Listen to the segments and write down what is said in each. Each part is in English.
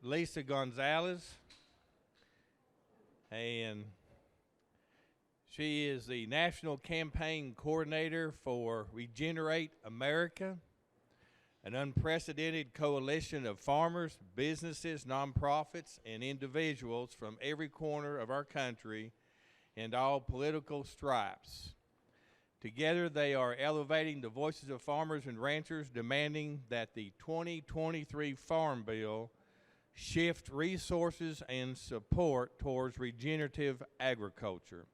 Lisa Gonzalez, and she is the National Campaign Coordinator for Regenerate America, an unprecedented coalition of farmers, businesses, nonprofits, and individuals from every corner of our country and all political stripes. Together, they are elevating the voices of farmers and ranchers, demanding that the 2023 Farm Bill shift resources and support towards regenerative agriculture.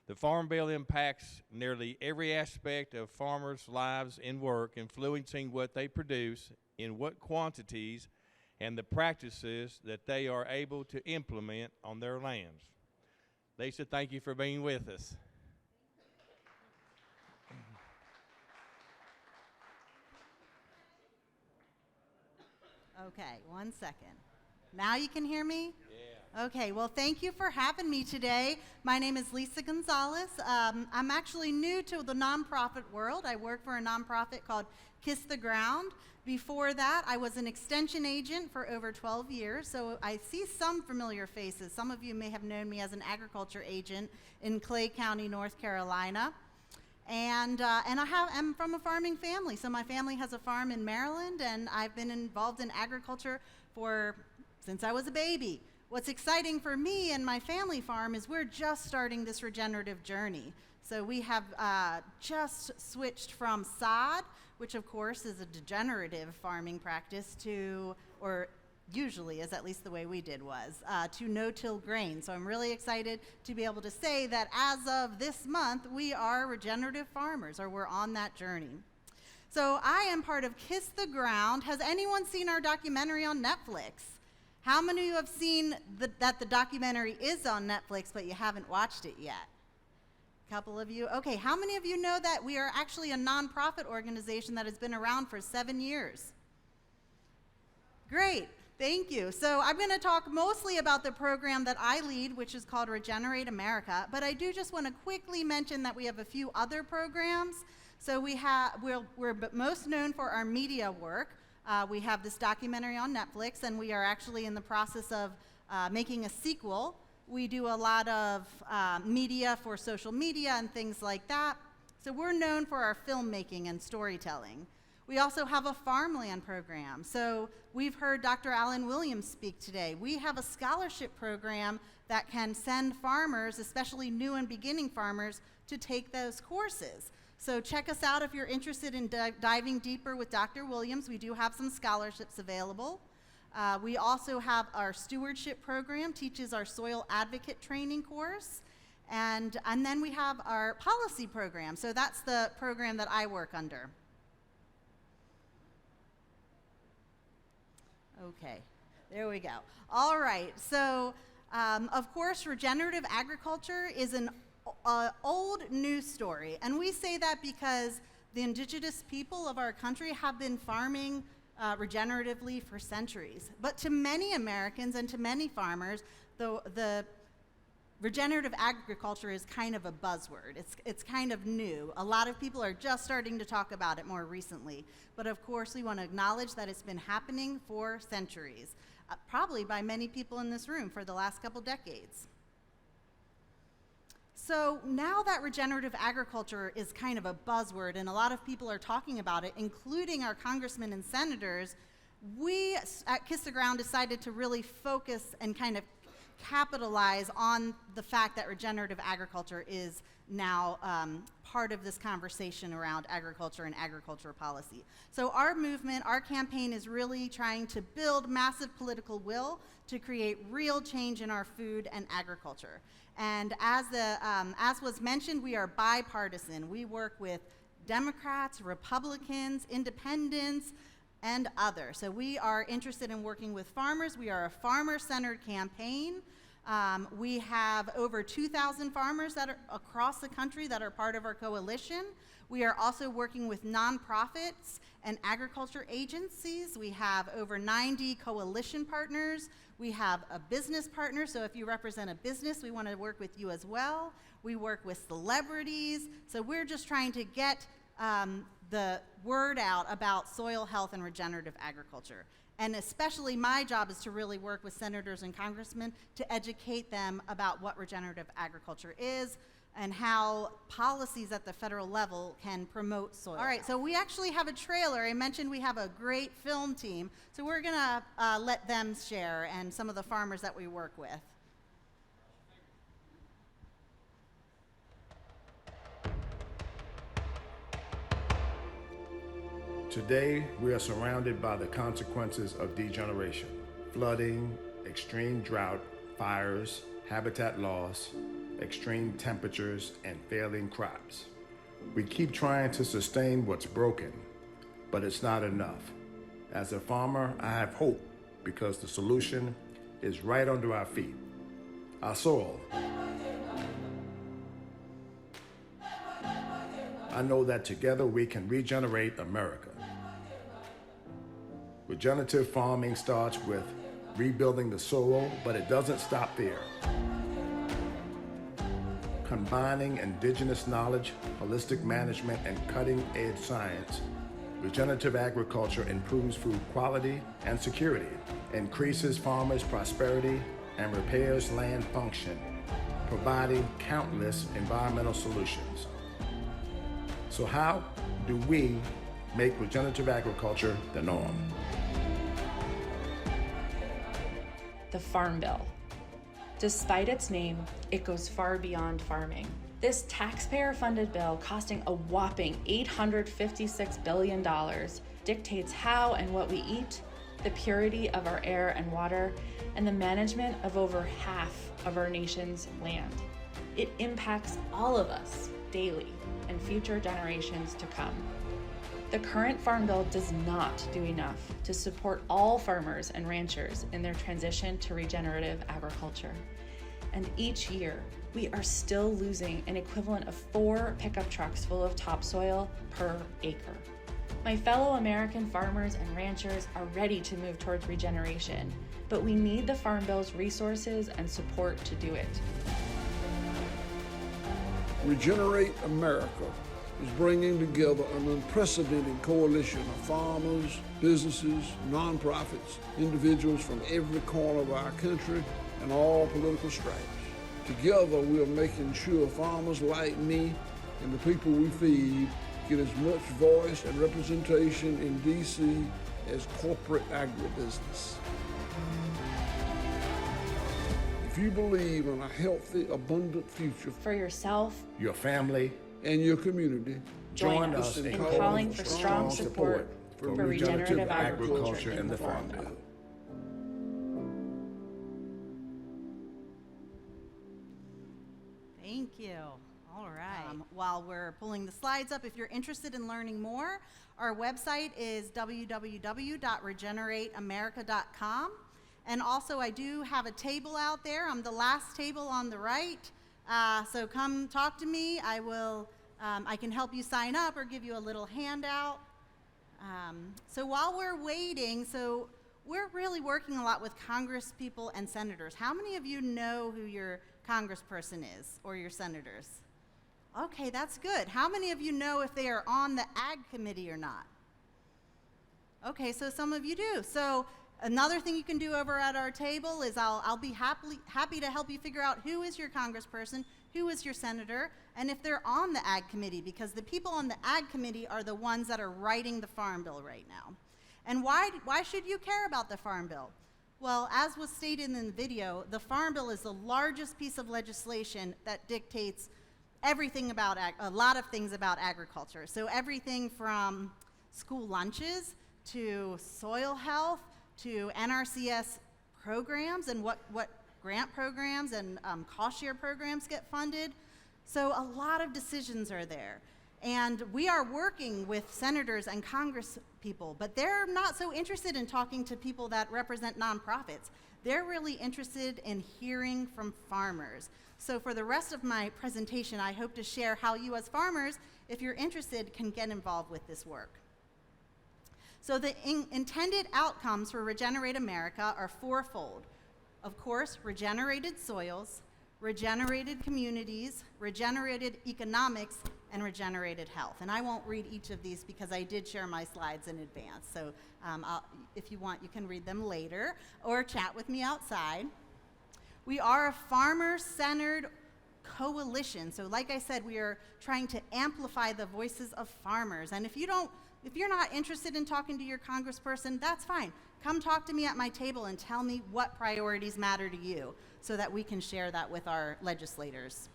The Farm Bill impacts nearly every aspect of farmers' lives and work, influencing what they produce, in what quantities, and the practices that they are able to implement on their lands. Lisa, thank you for being with us. Okay, 1 second. Now you can hear me? Yeah. Okay, well, thank you for having me today. My name is Lisa Gonzalez. I'm actually new to the nonprofit world. I work for a nonprofit called Kiss the Ground. Before that, I was an extension agent for over 12 years, so I see some familiar faces. Some of you may have known me as an agriculture agent in Clay County, North Carolina. And I'm from a farming family, so my family has a farm in Maryland, and I've been involved in agriculture since I was a baby. What's exciting for me and my family farm is we're just starting this regenerative journey. So we have just switched from sod, which of course is a degenerative farming practice, or usually is at least the way we did was, to no-till grain. So I'm really excited to be able to say that as of this month, we are regenerative farmers, or we're on that journey. So I am part of Kiss the Ground. Has anyone seen our documentary on Netflix? How many of you have seen that the documentary is on Netflix, but you haven't watched it yet? A couple of you. Okay, how many of you know that we are actually a nonprofit organization that has been around for 7 years? Great. Thank you. So I'm going to talk mostly about the program that I lead, which is called Regenerate America, but I do just want to quickly mention that we have a few other programs. So we're most known for our media work. We have this documentary on Netflix, and we are actually in the process of making a sequel. We do a lot of media for social media and things like that. So we're known for our filmmaking and storytelling. We also have a farmland program. So we've heard Dr. Alan Williams speak today. We have a scholarship program that can send farmers, especially new and beginning farmers, to take those courses. So check us out if you're interested in diving deeper with Dr. Williams. We do have some scholarships available. We also have our stewardship program, teaches our soil advocate training course. And then we have our policy program. So that's the program that I work under. Okay, there we go. All right, so of course, regenerative agriculture is an old news story, and we say that because the indigenous people of our country have been farming regeneratively for centuries. But to many Americans and to many farmers, the regenerative agriculture is kind of a buzzword. It's kind of new. A lot of people are just starting to talk about it more recently. But of course, we want to acknowledge that it's been happening for centuries, probably by many people in this room for the last couple decades. So now that regenerative agriculture is kind of a buzzword and a lot of people are talking about it, including our congressmen and senators, we at Kiss the Ground decided to really focus and kind of capitalize on the fact that regenerative agriculture is now part of this conversation around agriculture and agriculture policy. So our movement, our campaign is really trying to build massive political will to create real change in our food and agriculture. And as was mentioned, we are bipartisan. We work with Democrats, Republicans, independents, and others. So we are interested in working with farmers. We are a farmer-centered campaign. We have over 2,000 farmers that are across the country that are part of our coalition. We are also working with nonprofits and agriculture agencies. We have over 90 coalition partners. We have a business partner, so if you represent a business, we want to work with you as well. We work with celebrities. So we're just trying to get the word out about soil health and regenerative agriculture. And especially my job is to really work with senators and congressmen to educate them about what regenerative agriculture is and how policies at the federal level can promote soil. All right, so we actually have a trailer. I mentioned we have a great film team, so we're gonna let them share and some of the farmers that we work with. Today, we are surrounded by the consequences of degeneration: flooding, extreme drought, fires, habitat loss, extreme temperatures, and failing crops. We keep trying to sustain what's broken, but it's not enough. As a farmer, I have hope because the solution is right under our feet: our soil. I know that together we can regenerate America. Regenerative farming starts with rebuilding the soil, but it doesn't stop there. Combining indigenous knowledge, holistic management, and cutting-edge science, regenerative agriculture improves food quality and security, increases farmers' prosperity, and repairs land function, providing countless environmental solutions. So how do we make regenerative agriculture the norm? The Farm Bill. Despite its name, it goes far beyond farming. This taxpayer-funded bill, costing a whopping $856 billion, dictates how and what we eat, the purity of our air and water, and the management of over half of our nation's land. It impacts all of us daily and future generations to come. The current Farm Bill does not do enough to support all farmers and ranchers in their transition to regenerative agriculture. And each year, we are still losing an equivalent of 4 pickup trucks full of topsoil per acre. My fellow American farmers and ranchers are ready to move towards regeneration, but we need the Farm Bill's resources and support to do it. Regenerate America is bringing together an unprecedented coalition of farmers, businesses, nonprofits, individuals from every corner of our country and all political stripes. Together, we are making sure farmers like me and the people we feed get as much voice and representation in D.C. as corporate agribusiness. If you believe in a healthy, abundant future For yourself, Your family, and your community, join us in calling for strong support for regenerative agriculture in the Farm Bill. Thank you. All right. While we're pulling the slides up, if you're interested in learning more, our website is www.regenerateamerica.com. And also, I do have a table out there. I'm the last table on the right. So come talk to me. I can help you sign up or give you a little handout. So while we're waiting, we're really working a lot with Congress people and senators. How many of you know who your congressperson is or your senators? Okay, that's good. How many of you know if they are on the Ag Committee or not? Okay, so some of you do. So another thing you can do over at our table is I'll be happy to help you figure out who is your congressperson, who is your senator, and if they're on the Ag Committee, because the people on the Ag Committee are the ones that are writing the Farm Bill right now. And why should you care about the Farm Bill? Well, as was stated in the video, the Farm Bill is the largest piece of legislation that dictates everything about, a lot of things about agriculture. So everything from school lunches to soil health to NRCS programs and what grant programs and cost share programs get funded. So a lot of decisions are there. And we are working with senators and Congress people, but they're not so interested in talking to people that represent nonprofits. They're really interested in hearing from farmers. So for the rest of my presentation, I hope to share how you as farmers, if you're interested, can get involved with this work. So the intended outcomes for Regenerate America are fourfold. Of course, regenerated soils, regenerated communities, regenerated economics, and regenerative health. And I won't read each of these because I did share my slides in advance. So if you want, you can read them later or chat with me outside. We are a farmer-centered coalition. So like I said, we are trying to amplify the voices of farmers. And if you're not interested in talking to your congressperson, that's fine. Come talk to me at my table and tell me what priorities matter to you so that we can share that with our legislators.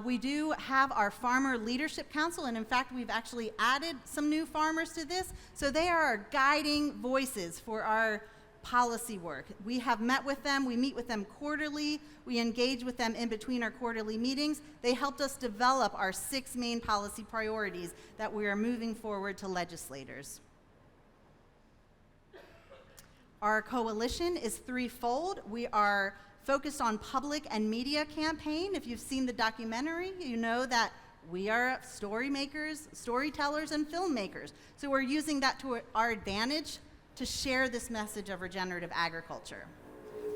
We do have our Farmer Leadership Council, and in fact, we've actually added some new farmers to this. So they are our guiding voices for our policy work. We have met with them. We meet with them quarterly. We engage with them in between our quarterly meetings. They helped us develop our 6 main policy priorities that we are moving forward to legislators. Our coalition is threefold. We are focused on public and media campaign. If you've seen the documentary, you know that we are story makers, storytellers, and filmmakers. So we're using that to our advantage to share this message of regenerative agriculture.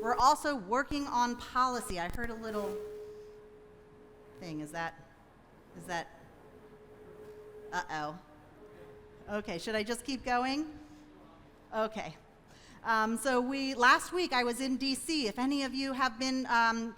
We're also working on policy. I heard a little thing. Is that, uh-oh. Okay, should I just keep going? Okay. Last week I was in DC. If any of you have been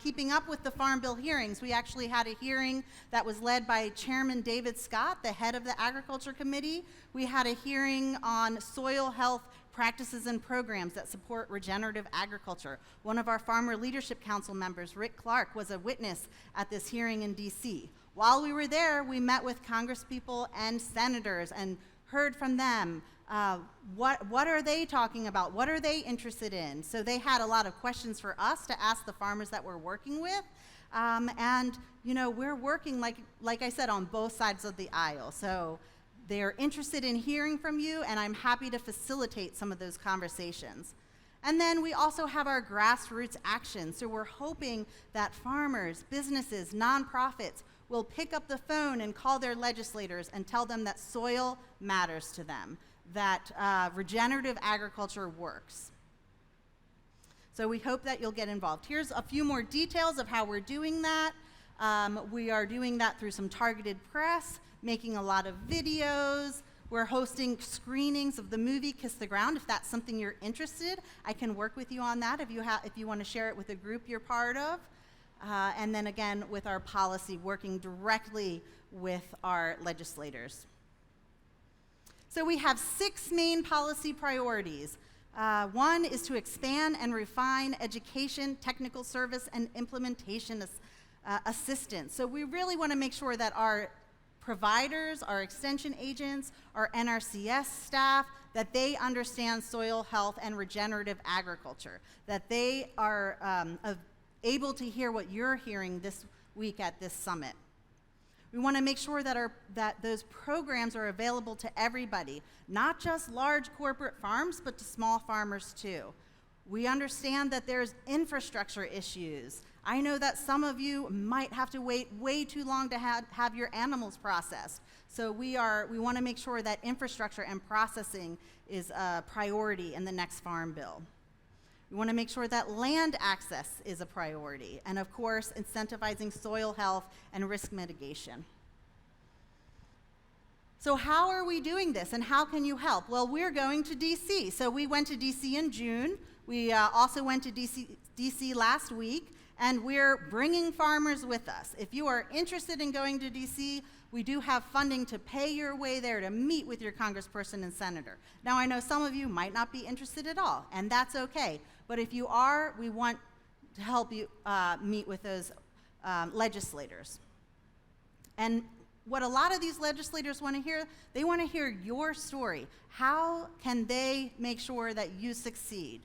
keeping up with the Farm Bill hearings, we actually had a hearing that was led by Chairman David Scott, the head of the Agriculture Committee. We had a hearing on soil health practices and programs that support regenerative agriculture. One of our Farmer Leadership Council members, Rick Clark, was a witness at this hearing in DC. While we were there, we met with congresspeople and senators and heard from them. What are they talking about? What are they interested in? So they had a lot of questions for us to ask the farmers that we're working with. And you know, we're working, like I said, on both sides of the aisle. So they're interested in hearing from you, and I'm happy to facilitate some of those conversations. And then we also have our grassroots action. So we're hoping that farmers, businesses, nonprofits will pick up the phone and call their legislators and tell them that soil matters to them, that regenerative agriculture works. So we hope that you'll get involved. Here's a few more details of how we're doing that. We are doing that through some targeted press, making a lot of videos. We're hosting screenings of the movie Kiss the Ground. If that's something you're interested, I can work with you on that if you want to share it with a group you're part of. And then again, with our policy, working directly with our legislators. So we have 6 main policy priorities. One is to expand and refine education, technical service, and implementation assistance. So we really want to make sure that our providers, our extension agents, our NRCS staff, that they understand soil health and regenerative agriculture, that they are able to hear what you're hearing this week at this summit. We want to make sure that those programs are available to everybody, not just large corporate farms, but to small farmers too. We understand that there's infrastructure issues. I know that some of you might have to wait way too long to have your animals processed. So we want to make sure that infrastructure and processing is a priority in the next Farm Bill. We want to make sure that land access is a priority, and of course, incentivizing soil health and risk mitigation. So how are we doing this, and how can you help? Well, we're going to DC. So we went to DC in June. We also went to DC last week, and we're bringing farmers with us. If you are interested in going to DC, we do have funding to pay your way there to meet with your congressperson and senator. Now, I know some of you might not be interested at all, and that's okay. But if you are, we want to help you meet with those legislators. And what a lot of these legislators want to hear, they want to hear your story. How can they make sure that you succeed?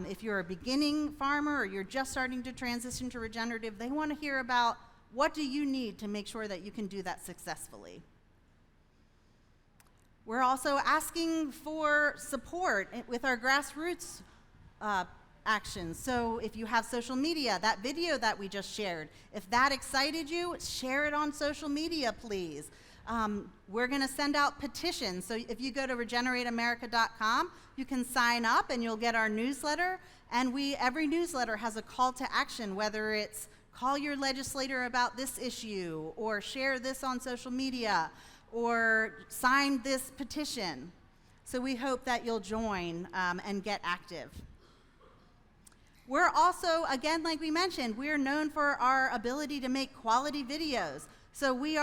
If you're a beginning farmer or you're just starting to transition to regenerative, they want to hear about what do you need to make sure that you can do that successfully. We're also asking for support with our grassroots actions. So if you have social media, that video that we just shared, if that excited you, share it on social media, please. We're going to send out petitions. So if you go to regenerateamerica.com, you can sign up and you'll get our newsletter. And every newsletter has a call to action, whether it's call your legislator about this issue, or share this on social media, or sign this petition. So we hope that you'll join and get active. We're also, again, like we mentioned, we're known for our ability to make quality videos. So we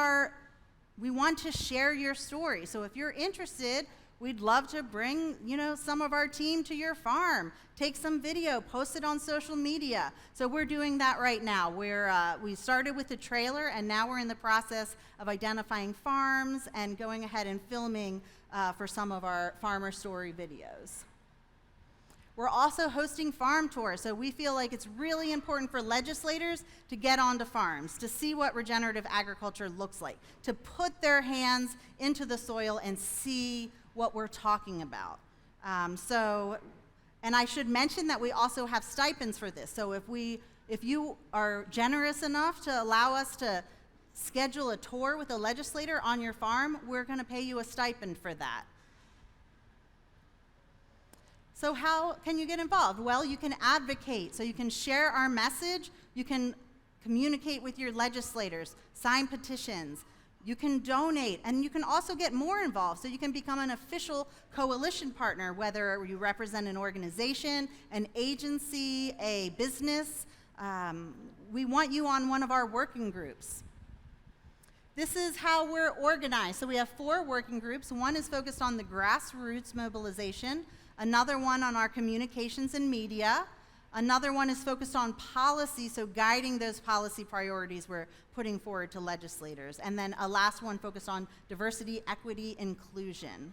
want to share your story. So if you're interested, we'd love to bring, some of our team to your farm. Take some video, post it on social media. So we're doing that right now. We started with the trailer, and now we're in the process of identifying farms and going ahead and filming for some of our farmer story videos. We're also hosting farm tours, so we feel like it's really important for legislators to get onto farms, to see what regenerative agriculture looks like, to put their hands into the soil and see what we're talking about. And I should mention that we also have stipends for this. So if you are generous enough to allow us to schedule a tour with a legislator on your farm, we're going to pay you a stipend for that. So how can you get involved? Well, you can advocate. So you can share our message. You can communicate with your legislators, sign petitions. You can donate, and you can also get more involved. So you can become an official coalition partner, whether you represent an organization, an agency, a business. We want you on one of our working groups. This is how we're organized. So we have 4 working groups. One is focused on the grassroots mobilization, another one on our communications and media, another one is focused on policy, so guiding those policy priorities we're putting forward to legislators, and then a last one focused on diversity, equity, inclusion.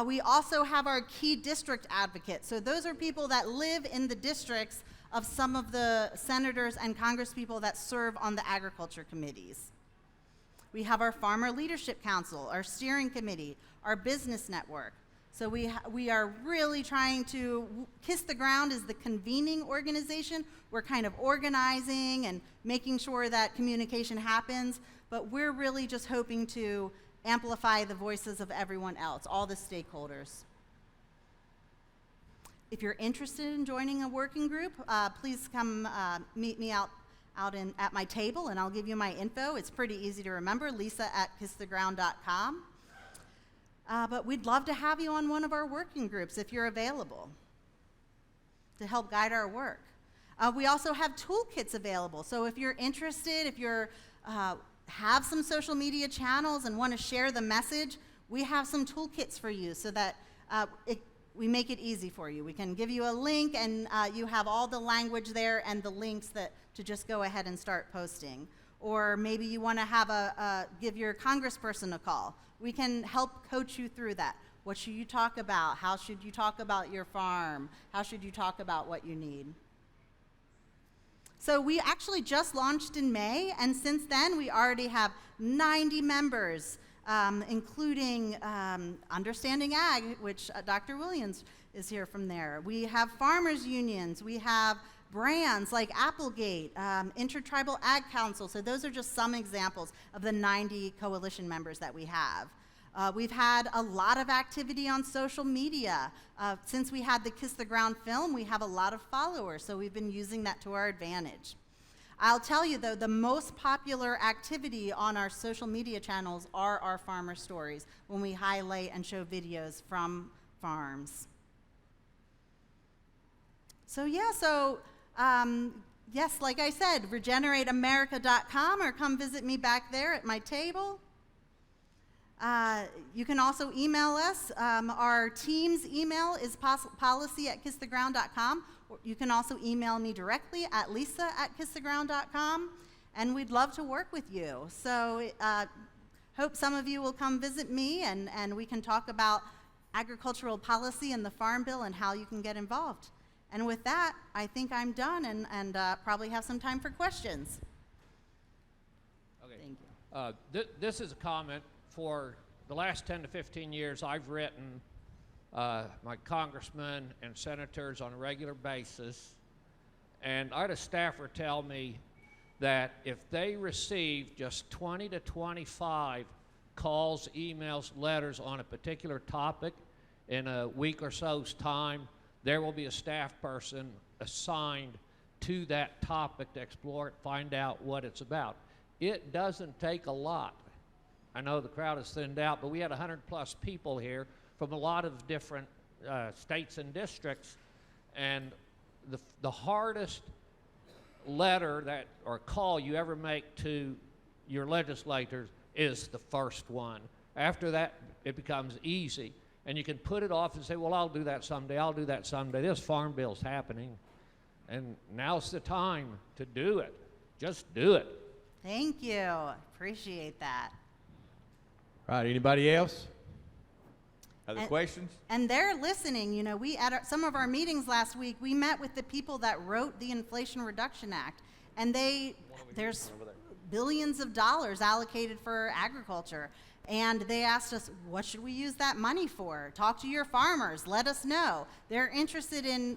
We also have our key district advocates. So those are people that live in the districts of some of the senators and congresspeople that serve on the agriculture committees. We have our Farmer Leadership Council, our steering committee, our business network. So we are really trying to, Kiss the Ground is the convening organization. We're kind of organizing and making sure that communication happens, but we're really just hoping to amplify the voices of everyone else, all the stakeholders. If you're interested in joining a working group, please come meet me out at my table, and I'll give you my info. It's pretty easy to remember, lisa@kisstheground.com. But we'd love to have you on one of our working groups if you're available to help guide our work. We also have toolkits available. So if you're interested, if you have some social media channels and want to share the message, we have some toolkits for you so that we make it easy for you. We can give you a link, and you have all the language there and the links to just go ahead and start posting. Or maybe you want to give your congressperson a call. We can help coach you through that. What should you talk about? How should you talk about your farm? How should you talk about what you need? So we actually just launched in May, and since then we already have 90 members, including Understanding Ag, which Dr. Williams is here from there. We have farmers unions. We have brands like Applegate, Intertribal Ag Council. So those are just some examples of the 90 coalition members that we have. We've had a lot of activity on social media. Since we had the Kiss the Ground film, we have a lot of followers, so we've been using that to our advantage. I'll tell you, though, the most popular activity on our social media channels are our farmer stories, when we highlight and show videos from farms. Yes, like I said, regenerateamerica.com, or come visit me back there at my table. You can also email us. Our team's email is policy@kisstheground.com. You can also email me directly at lisa@kisstheground.com, and we'd love to work with you. So hope some of you will come visit me, and we can talk about agricultural policy and the Farm Bill and how you can get involved. And with that, I think I'm done, and probably have some time for questions. Okay. Thank you. This is a comment. For the last 10 to 15 years, I've written my congressmen and senators on a regular basis, and I had a staffer tell me that if they receive just 20 to 25 calls, emails, letters on a particular topic in a week or so's time, there will be a staff person assigned to that topic to explore it, find out what it's about. It doesn't take a lot. I know the crowd is thinned out, but we had 100+ people here from a lot of different states and districts, and the hardest letter that or call you ever make to your legislators is the first one. After that, it becomes easy, and you can put it off and say, well, I'll do that someday, I'll do that someday. This farm bill's happening, and now's the time to do it. Just do it. Thank you. Appreciate that. Right, anybody else? Other questions? And they're listening. You know, we at some of our meetings last week, we met with the people that wrote the Inflation Reduction Act, and there's billions of dollars allocated for agriculture, and they asked us, what should we use that money for? Talk to your farmers, let us know. They're interested in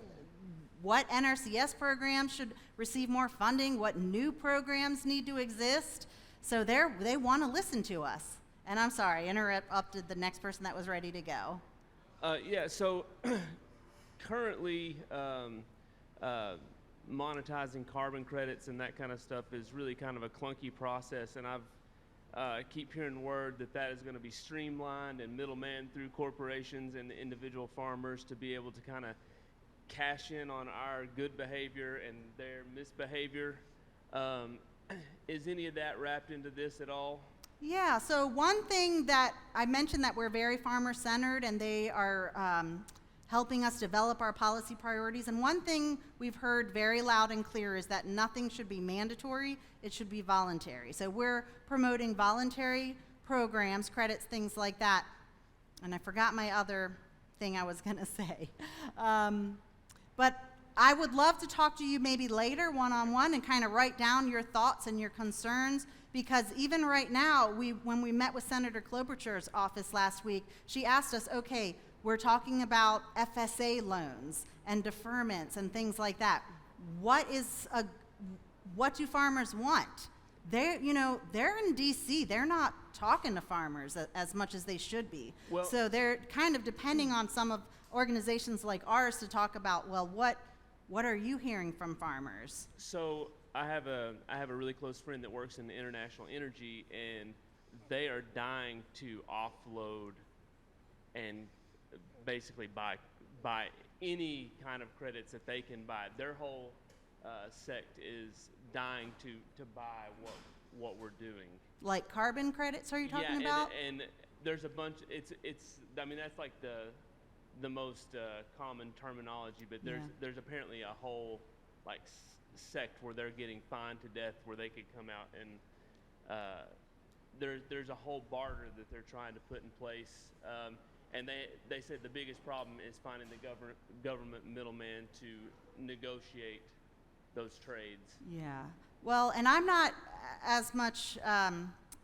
what NRCS programs should receive more funding, what new programs need to exist. So they want to listen to us. And I'm sorry, interrupted the next person that was ready to go. Yeah, so currently monetizing carbon credits and that kind of stuff is really kind of a clunky process, and I keep hearing word that is going to be streamlined and middleman through corporations and individual farmers to be able to kind of cash in on our good behavior and their misbehavior. Is any of that wrapped into this at all? Yeah, so one thing that I mentioned, that we're very farmer-centered, and they are helping us develop our policy priorities. And one thing we've heard very loud and clear is that nothing should be mandatory, it should be voluntary. So we're promoting voluntary programs, credits, things like that. And I forgot my other thing I was gonna say. But I would love to talk to you maybe later one-on-one and kind of write down your thoughts and your concerns, because even right now, when we met with Senator Klobuchar's office last week, she asked us, okay, we're talking about FSA loans and deferments and things like that. What do farmers want? They're in DC, they're not talking to farmers as much as they should be. Well, so they're kind of depending on some of organizations like ours to talk about, well, what are you hearing from farmers? So I have a really close friend that works in international energy, and they are dying to offload and basically buy any kind of credits that they can buy. Their whole sect is dying to buy what we're doing. Like carbon credits, are you talking about? And there's a bunch. It's I mean, that's like the most common terminology, but there's apparently a whole like sect where they're getting fined to death, where they could come out and there's a whole barter that they're trying to put in place, and they said the biggest problem is finding the government middleman to negotiate those trades. Yeah, well, and I'm not as much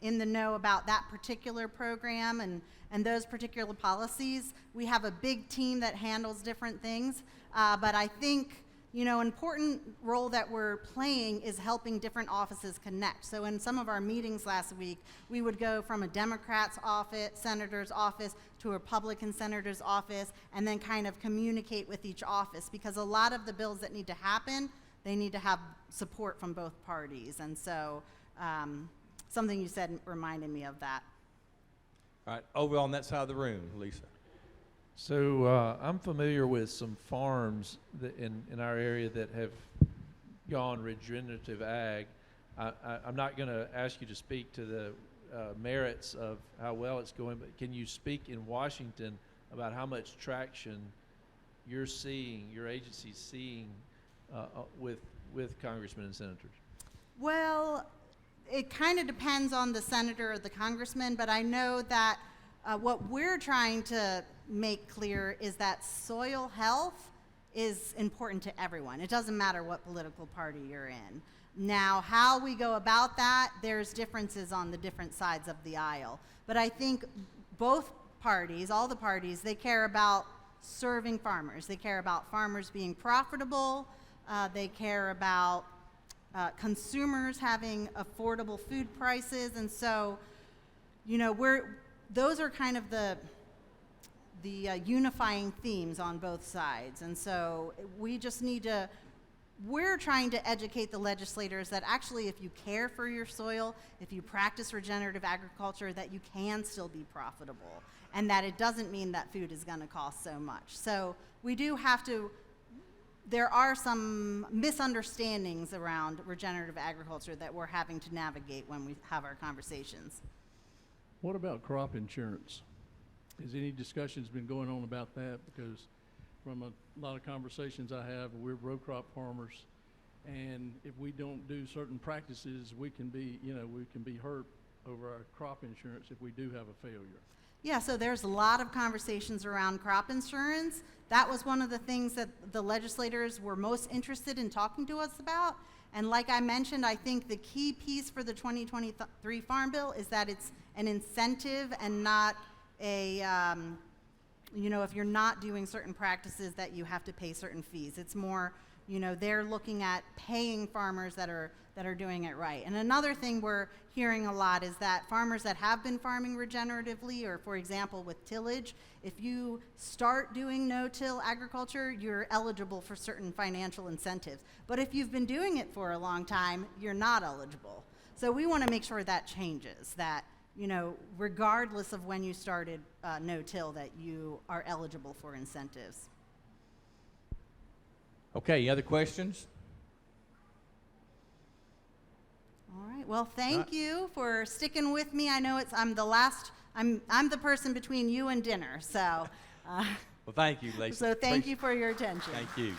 in the know about that particular program and those particular policies. We have a big team that handles different things, but I think important role that we're playing is helping different offices connect. So in some of our meetings last week, we would go from a Democrat's office, senator's office, to a Republican senator's office, and then kind of communicate with each office, because a lot of the bills that need to happen, they need to have support from both parties. And so something you said reminded me of that. All right, over on that side of the room, Lisa. So I'm familiar with some farms in our area that have gone regenerative ag. I'm not going to ask you to speak to the merits of how well it's going, but can you speak in Washington about how much traction you're seeing, your agency's seeing with congressmen and senators? Well, it kind of depends on the senator or the congressman, but I know that what we're trying to make clear is that soil health is important to everyone. It doesn't matter what political party you're in. Now, how we go about that, there's differences on the different sides of the aisle. But I think both parties, all the parties, they care about serving farmers. They care about farmers being profitable. They care about consumers having affordable food prices. And so, those are kind of the unifying themes on both sides. And so we just need to we're trying to educate the legislators that actually if you care for your soil, if you practice regenerative agriculture, that you can still be profitable, and that it doesn't mean that food is going to cost so much. So we do have to, there are some misunderstandings around regenerative agriculture that we're having to navigate when we have our conversations. What about crop insurance? Has any discussions been going on about that? Because from a lot of conversations I have, we're row crop farmers, and if we don't do certain practices, we can be, we can be hurt over our crop insurance if we do have a failure. Yeah, so there's a lot of conversations around crop insurance. That was one of the things that the legislators were most interested in talking to us about. And like I mentioned, I think the key piece for the 2023 Farm Bill is that it's an incentive and not a, if you're not doing certain practices that you have to pay certain fees. It's more, they're looking at paying farmers that are doing it right. And another thing we're hearing a lot is that farmers that have been farming regeneratively, or for example with tillage, if you start doing no-till agriculture, you're eligible for certain financial incentives. But if you've been doing it for a long time, you're not eligible. So we want to make sure that changes, that regardless of when you started no-till, that you are eligible for incentives. Okay, any other questions? All right. Well, thank you for sticking with me. I know I'm the person between you and dinner. So. Well, thank you, Lisa. So thank you for your attention. Thank you.